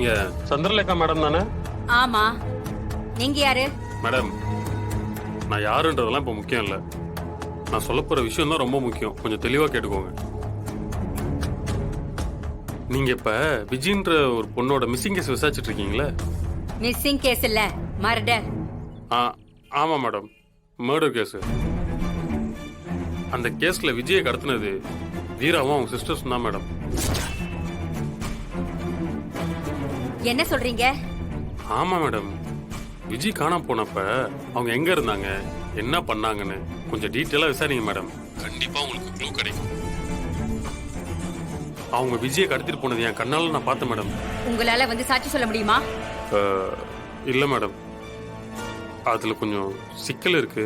நீங்க சந்திரலேகா மேடம் தானே? ஆமா. நீங்க யாரு? மேடம், நான் யாருன்றதெல்லாம் இப்ப முக்கியம் இல்ல. நான் சொல்ல போற விஷயம் தான் ரொம்ப முக்கியம். கொஞ்சம் தெளிவா கேட்டுக்கோங்க. நீங்க இப்ப விஜின்ற ஒரு பொண்ணோட மிஸ்ஸிங் கேஸ் விசாரிச்சுட்டு இருக்கீங்களா? மிஸ்ஸிங் கேஸ் இல்ல, மர்டர். ஆமா மேடம், மர்டர் கேஸ். அந்த கேஸ்ல விஜயை கடத்தினது வீராவும் அவங்க சிஸ்டர்ஸ் தான் மேடம். என்ன சொல்றீங்க? ஆமா மேடம், விஜய் காணாம போனப்ப அவங்க எங்க இருந்தாங்க, என்ன பண்ணாங்கன்னு கொஞ்சம் டீட்டெயிலா விசாரிங்க மேடம். கண்டிப்பா உங்களுக்கு க்ளூ கிடைக்கும். அவங்க விஜயை கடத்திட்டு போனது என் கண்ணால நான் பார்த்தேன் மேடம். உங்களால வந்து சாட்சி சொல்ல முடியுமா? இல்ல மேடம், அதுல கொஞ்சம் சிக்கல் இருக்கு.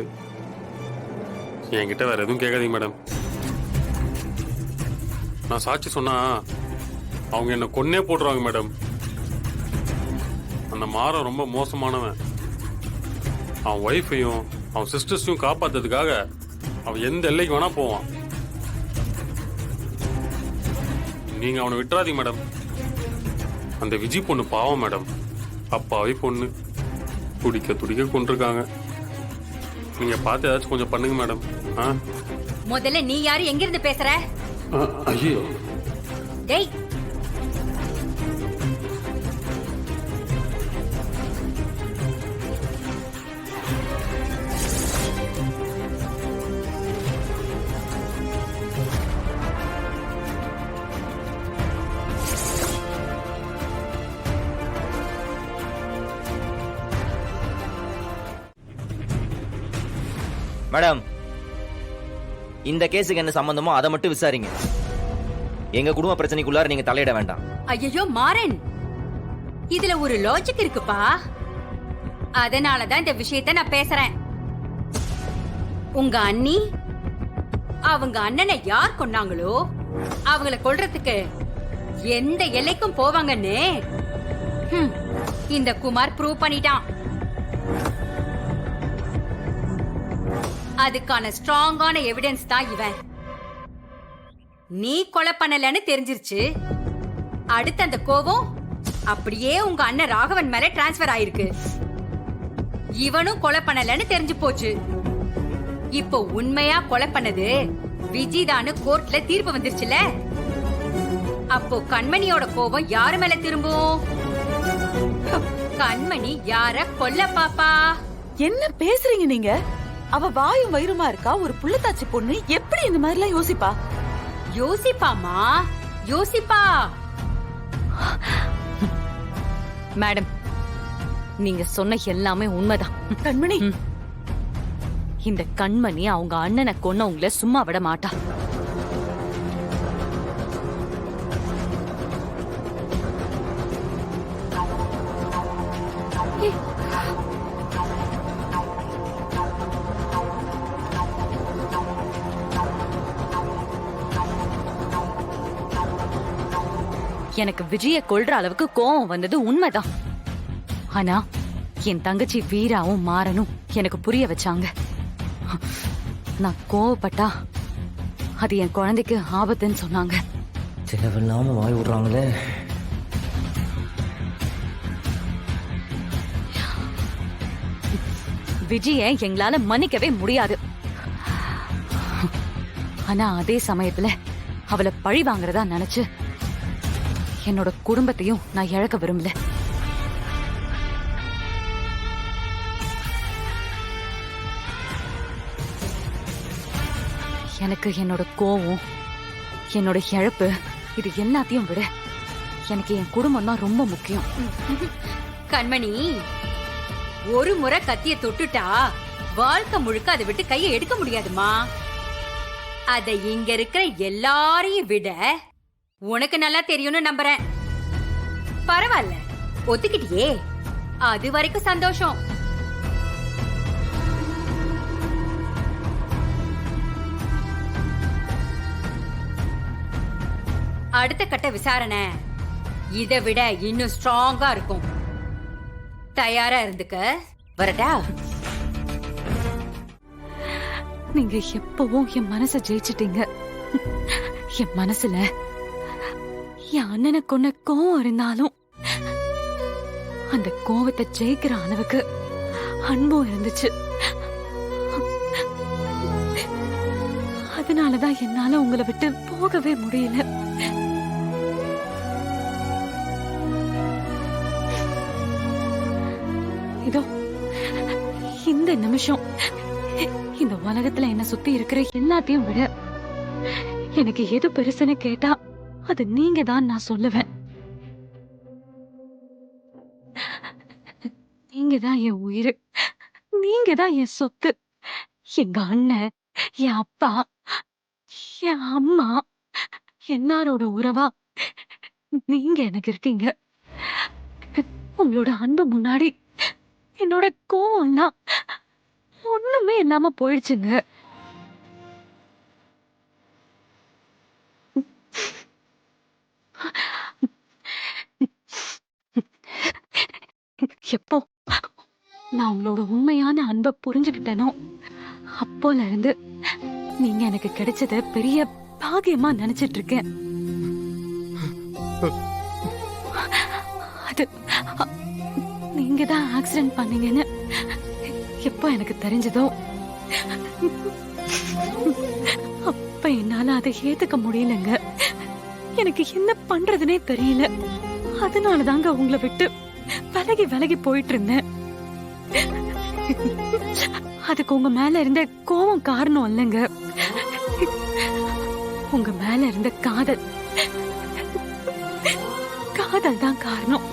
என்கிட்ட வேற எதுவும் கேட்காதீங்க மேடம். நான் சாட்சி சொன்னா அவங்க என்ன கொன்னே போட்டுருவாங்க மேடம். அந்த மாறன் ரொம்ப மோசமானவன். அவன் ஒய்ஃபையும் அவன் சிஸ்டர்ஸையும் காப்பாத்துறதுக்காக அவன் எந்த எல்லைக்கு வேணா போவான். நீங்க அவனை விட்டுறாதீங்க மேடம். அந்த விஜய் பொண்ணு பாவம் மேடம், அப்பாவி பொண்ணு, துடிக்க துடிக்க கொண்டிருக்காங்க. நீங்க பார்த்து ஏதாச்சும் கொஞ்சம் பண்ணுங்க மேடம். முதல்ல நீ யாரு, எங்க இருந்து பேசுற? ஐயோ டேய், மேடம், இந்த கேஸுக்கு என்ன சம்பந்தமோ அதை மட்டும் விசாரிங்க. எங்க குடும்ப பிரச்சனைக்குள்ளார நீங்க தலையிட வேண்டாம். ஐயோ மாறன், இதுல ஒரு லாஜிக் இருக்குப்பா. அதனாலதான் இந்த விஷயத்தை நான் பேசுறேன். உங்க அண்ணி அவங்க அண்ணனை யார் கொன்னாங்களோ அவங்கள கொல்றதுக்கு எந்த எல்லைக்கும் போவாங்கன்னு இந்த குமார் ப்ரூவ் பண்ணிட்டான். அதுக்கான ஸ்ட்ராங்கான எவிடன்ஸ் தான் இவன். நீ கொலை பண்ணலன்னு தெரிஞ்சிருச்சு. அடுத்த அந்த கோவம் அப்படியே உங்க அண்ணன் ராகவன் மேல டிரான்ஸ்பர் ஆயிருக்கு. இவனும் கொலை பண்ணலன்னு தெரிஞ்சு போச்சு. இப்போ உண்மையா கொலை பண்ணது விஜிதான்னு கோர்ட்ல தீர்ப்பு வந்துருச்சுல. அப்போ கண்மணியோட கோபம் யாரு மேல திரும்பும்? கண்மணி யார கொல்ல பாப்பா? என்ன பேசுறீங்க நீங்க? அவ வாயும் வயிறுமா இருக்கா. ஒரு புள்ளத்தாச்சி பொண்ணு எப்படி இந்த மாதிரி எல்லாம் யோசிப்பா? யோசிப்பாமா, யோசிப்பா. மேடம், நீங்க சொன்ன எல்லாமே உண்மைதான். கண்மணி, இந்த கண்மணி அவங்க அண்ணனை கொன்னவங்கள சும்மா விட மாட்டா. எனக்கு விஜய கொல்ற அளவுக்கு கோவம் வந்தது உண்மைதான். ஆனா என் தங்கச்சி வீராவும் மாறனும் எனக்கு புரிய வச்சாங்க. நான் கோவப்பட்டா அது என் குழந்தைக்கு ஆபத்துன்னு சொன்னாங்க. தேவையில்லாம வாய் விடுறாங்களே. விஜய எங்களால மன்னிக்கவே முடியாது. ஆனா அதே சமயத்துல அவளை பழி வாங்குறதா நினைச்சு என்னோட குடும்பத்தையும் நான் இழக்க விரும்பல. எனக்கு என்னோட கோவம், என்னோட இழப்பு, இது எல்லாத்தையும் விட எனக்கு என் குடும்பம் தான் ரொம்ப முக்கியம். கண்மணி, ஒரு முறை கத்திய தொட்டுட்டா வாழ்க்கை முழுக்க அதை விட்டு கையை எடுக்க முடியாதுமா. அதை இங்க இருக்கிற எல்லாரையும் விட உனக்கு நல்லா தெரியும்னு நம்புறேன். பரவாயில்ல, ஒத்துக்கிட்டியே, அது வரைக்கும் சந்தோஷம். அடுத்த கட்ட விசாரணை இதை விட இன்னும் ஸ்ட்ராங்கா இருக்கும். தயாரா இருந்துக்க. வரட்டா? நீங்க எப்பவும் என் மனச ஜெயிச்சிட்டீங்க. என் மனசுல என் அண்ணனை கொன்ன கோவம் இருந்தாலும் அந்த கோவத்தை ஜெயிக்கிற அளவுக்கு அன்பும் இருந்துச்சு. அதனாலதான் என்னால உங்களை விட்டு போகவே முடியல. இதோ இந்த நிமிஷம் இந்த உலகத்துல என்ன சுத்தி இருக்கிற எல்லாத்தையும் விட எனக்கு எது பெருசுன்னு கேட்டா அது நீங்க தான் நான் சொல்லுவேன். நீங்க தான் என் உயிர், நீங்க தான் என் சொத்து. எங்க அண்ணன், என் அப்பா, என் அம்மா, எல்லாரோட உறவா நீங்க எனக்கு இருக்கீங்க. உங்களோட அன்பு முன்னாடி என்னோட கோவம்லாம் ஒண்ணுமே இல்லாம போயிடுச்சுங்க. எப்போ நான் உங்களோட உண்மையான அன்பை புரிஞ்சுக்கிட்டேனோ அப்போல இருந்து நீங்க எனக்கு கிடைச்சத பெரிய பாக்கியமா நினைச்சிட்டு இருக்கேன். அது நீங்க தான் ஆக்சிடென்ட் பண்ணீங்கன்னு எப்போ எனக்கு தெரிஞ்சதோ அப்ப என்னால அதை ஏத்துக்க முடியலங்க. எனக்கு என்ன பண்றதுனே தெரியல. அதனாலதாங்க உங்களை விட்டு விலகி விலகி போயிட்டு இருந்தேன். அதுக்கு உங்க மேல இருந்த கோவம் காரணம் இல்லைங்க, உங்க மேல இருந்த காதல் தான் காரணம்.